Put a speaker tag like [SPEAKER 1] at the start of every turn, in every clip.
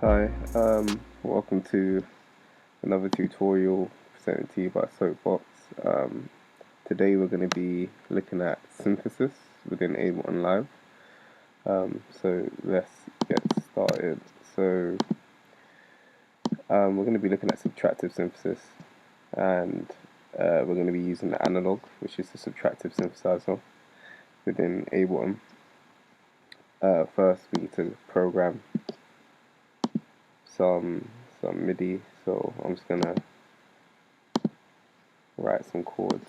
[SPEAKER 1] Hi, welcome to another tutorial presented to you by Soapbox. Today we're going to be looking at synthesis within Ableton Live. So let's get started. So we're going to be looking at subtractive synthesis, and we're going to be using the analog, which is the subtractive synthesizer within Ableton. First, we need to program some MIDI. So I'm just gonna write some chords.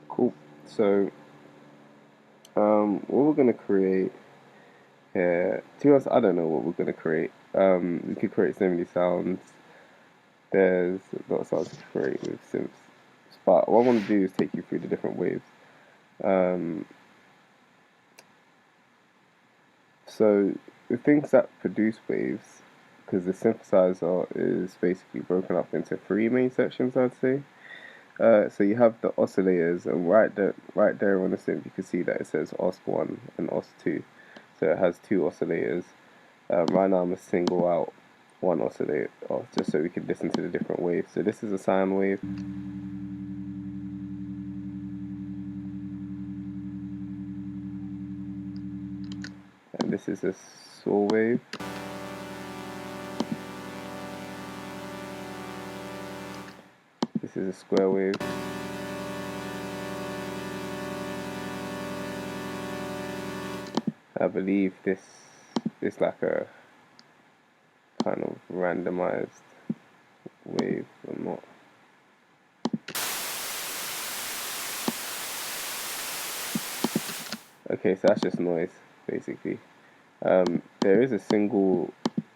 [SPEAKER 1] Cool. So what we're gonna create here, to be honest, I don't know what we're gonna create. We could create so many sounds. There's a lot of sounds to create with synths. But what I want to do is take you through the different waves. Um, so the things that produce waves, because the synthesizer is basically broken up into three main sections, I'd say. So you have the oscillators, and right there on the synth, you can see that it says OS1 and OS2. So it has two oscillators. Right now I'm going to single out one oscillator, just so we can listen to the different waves. So this is a sine wave. And this is a saw wave. This is a square wave. I believe this is like a kind of randomized wave. I'm not. Okay, so that's just noise, basically. There is a single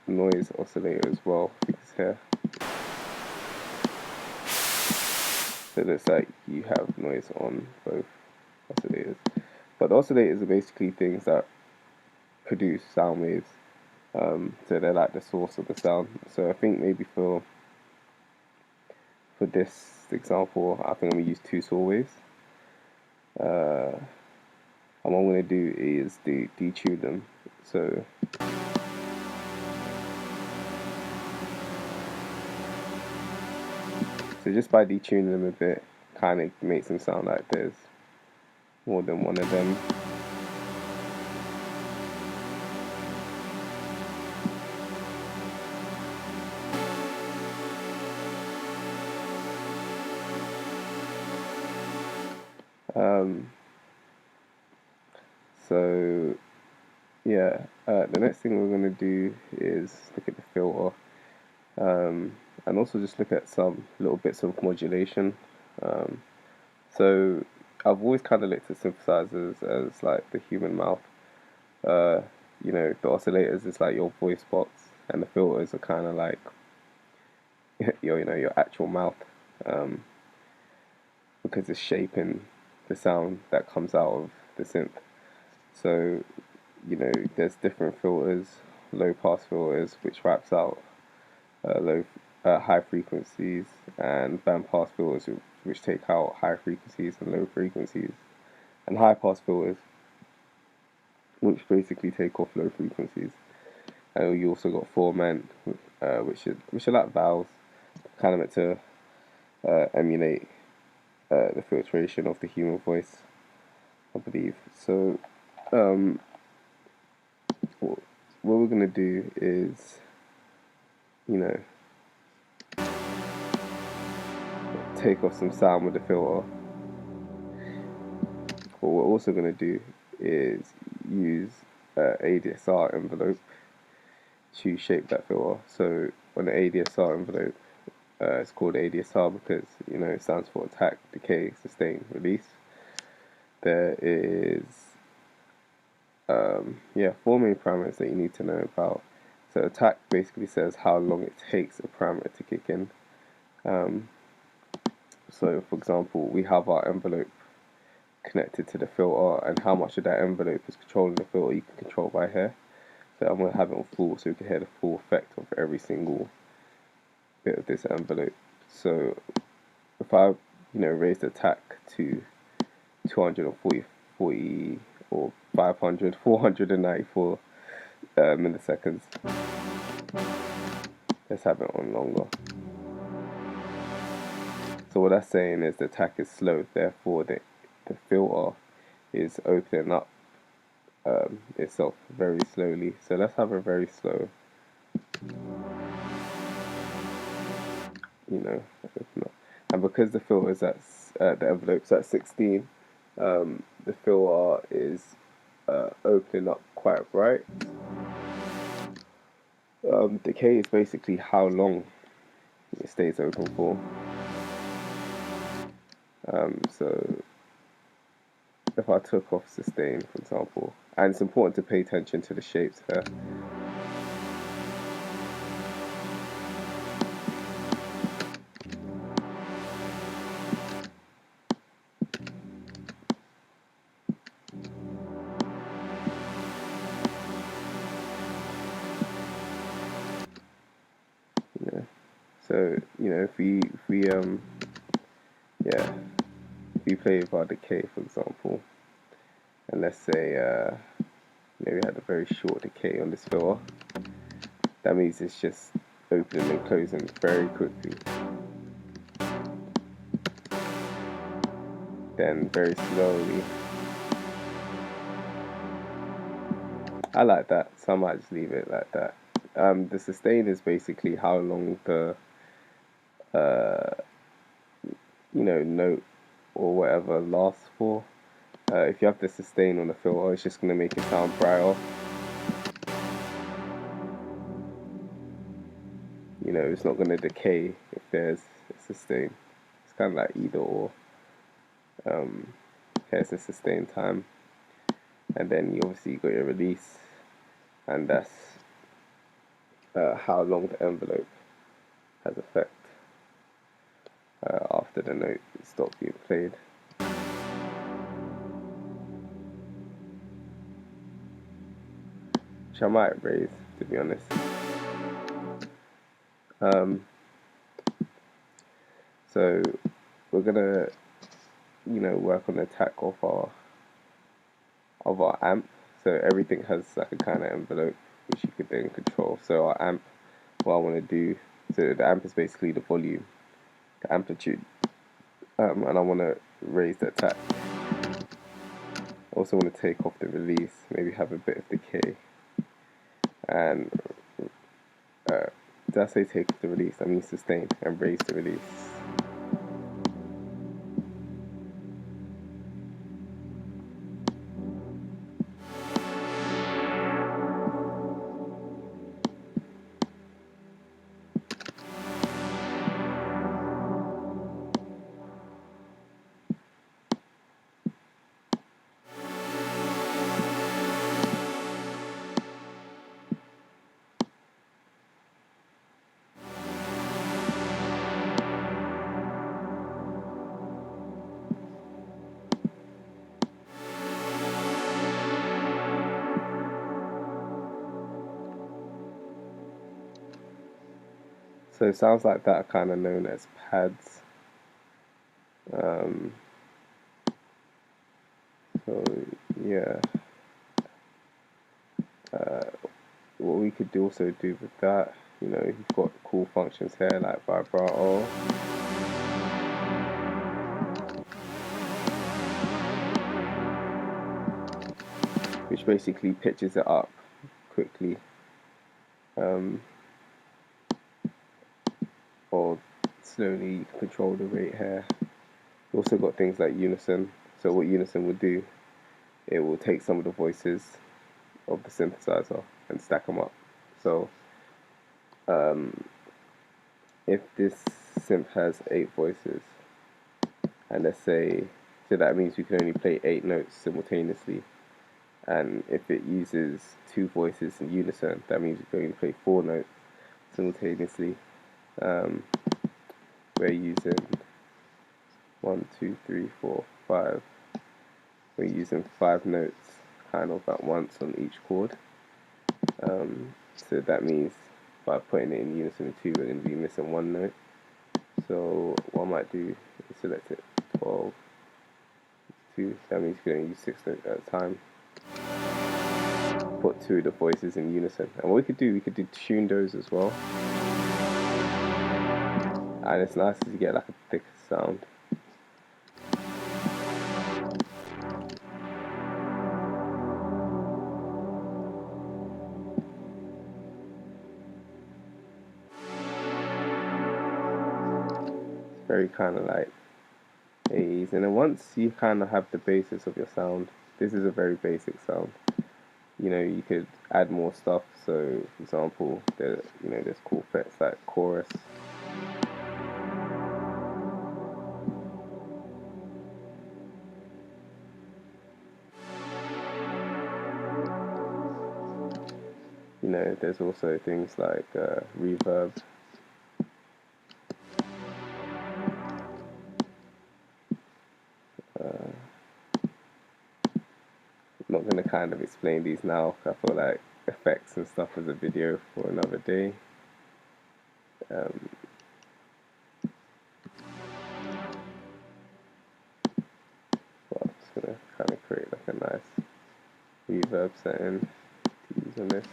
[SPEAKER 1] noise oscillator as well, I think it's here. So it looks like you have noise on both oscillators. But the oscillators are basically things that produce sound waves. So they're like the source of the sound. So I think maybe for this example, I think I'm gonna use two saw waves. And what I'm gonna do is detune them. So just by detuning them a bit, kind of makes them sound like there's more than one of them. So yeah, the next thing we're going to do is look at the filter, and also just look at some little bits of modulation. So I've always kind of looked at synthesizers as like the human mouth. You know, the oscillators is like your voice box, and the filters are kind of like your actual mouth, because it's shaping the sound that comes out of the synth. So there's different filters, low pass filters, which wraps out high frequencies, and band pass filters, which take out high frequencies and low frequencies, and high pass filters, which basically take off low frequencies. And you also got formant, which are like valves, kind of meant to emulate the filtration of the human voice. I believe. So what we're gonna do is, you know, take off some sound with the filter. What we're also gonna do is use ADSR envelope to shape that filter. So on the ADSR envelope, it's called ADSR because, you know, it stands for attack, decay, sustain, release. There is four main parameters that you need to know about. So attack basically says how long it takes a parameter to kick in. So for example, we have our envelope connected to the filter, and how much of that envelope is controlling the filter you can control by here. So I'm going to have it on full so we can hear the full effect of every single bit of this envelope. So if I, raise the attack to 240 or 500, 494 milliseconds. Let's have it on longer. So what that's saying is the attack is slow, therefore the filter is opening up itself very slowly. So let's have a very slow, open up. And because the filter is at the envelope's at 16, the filter is opening up quite bright. Decay is basically how long it stays open for. So if I took off sustain, for example, and it's important to pay attention to the shapes here. So if we play with our decay, for example, and let's say maybe we had a very short decay on this filter, that means it's just opening and closing very quickly. Then very slowly. I like that, so I might just leave it like that. The sustain is basically how long the note or whatever lasts for. If you have the sustain on the filter, it's just going to make it sound brighter. It's not going to decay if there's a sustain. It's kind of like either or. Here's the sustain time, and then you obviously got your release, and that's how long the envelope has effect after the note stops being played. Which I might raise, to be honest. So we're gonna, work on the attack of our amp. So everything has like a kind of envelope which you could then control. So our amp, what I want to do, so the amp is basically the volume, the amplitude, and I want to raise the attack. Also want to take off the release, maybe have a bit of decay, and did I say take off the release? I mean sustain and raise the release. So sounds like that are kind of known as pads. So yeah, what we could also do with that, you've got cool functions here like vibrato. which basically pitches it up quickly, or slowly. You can control the rate here. You also got things like unison. So what unison would do, it will take some of the voices of the synthesizer and stack them up. So if this synth has 8 voices, and let's say, so that means we can only play 8 notes simultaneously. And if it uses 2 voices in unison, that means we can only play 4 notes simultaneously. We're using 1, 2, 3, 4, 5. We're using 5 notes kind of at once on each chord. So that means by putting it in unison with 2, we're going to be missing 1 note. So what I might do is select it 12, 2. That means we're going to use 6 notes at a time. Put 2 of the voices in unison. And what we could do tune those as well. And it's nice to get like a thicker sound. Very kind of like 80s, and then once you kind of have the basis of your sound, this is a very basic sound. You know, you could add more stuff. So, for example, there's cool effects like chorus. You know, there's also things like reverb. I'm not going to kind of explain these now. I feel like effects and stuff is a video for another day. But I'm just going to kind of create like a nice reverb setting to use on this.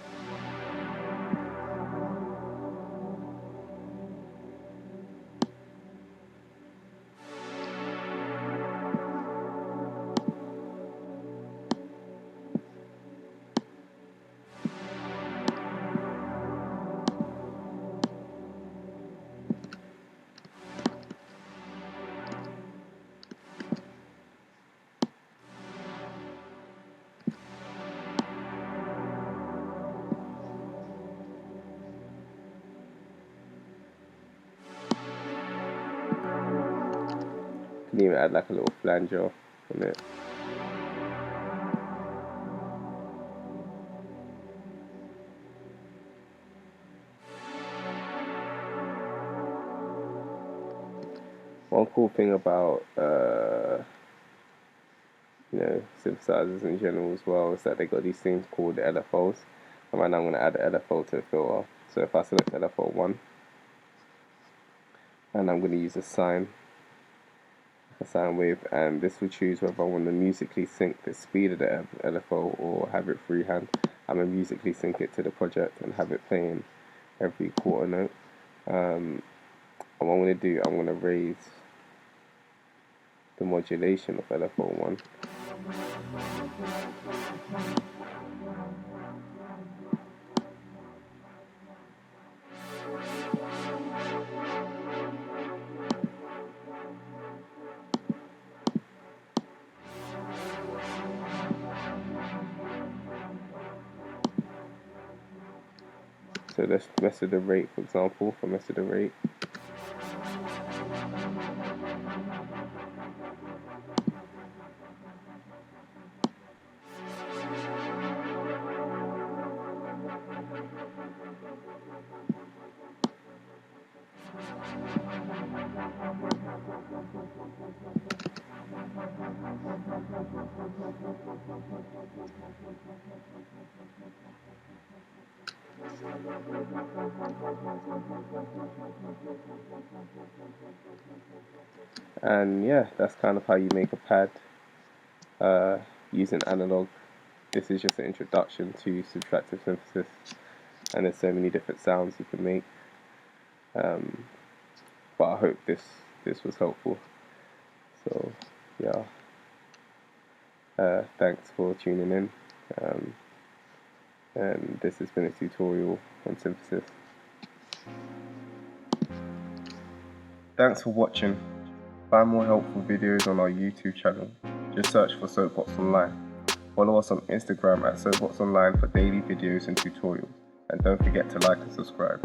[SPEAKER 1] Can even add like a little flanger on it. One cool thing about synthesizers in general as well is that they got these things called LFOs. And right now I'm going to add an LFO to the filter. So if I select LFO 1, and I'm going to use a sine wave, and this will choose whether I want to musically sync the speed of the LFO or have it freehand. I'm going to musically sync it to the project and have it playing every quarter note. And what I'm going to do, I'm going to raise the modulation of LFO 1. So let's mess with the rate, for example, for mess with the rate. And yeah, that's kind of how you make a pad using analog. This is just an introduction to subtractive synthesis, and there's so many different sounds you can make. But I hope this was helpful. So yeah, thanks for tuning in. And this has been a tutorial on synthesis. Thanks for watching. Find more helpful videos on our YouTube channel. Just search for Soapbox Online. Follow us on Instagram at Soapbox Online for daily videos and tutorials. And don't forget to like and subscribe.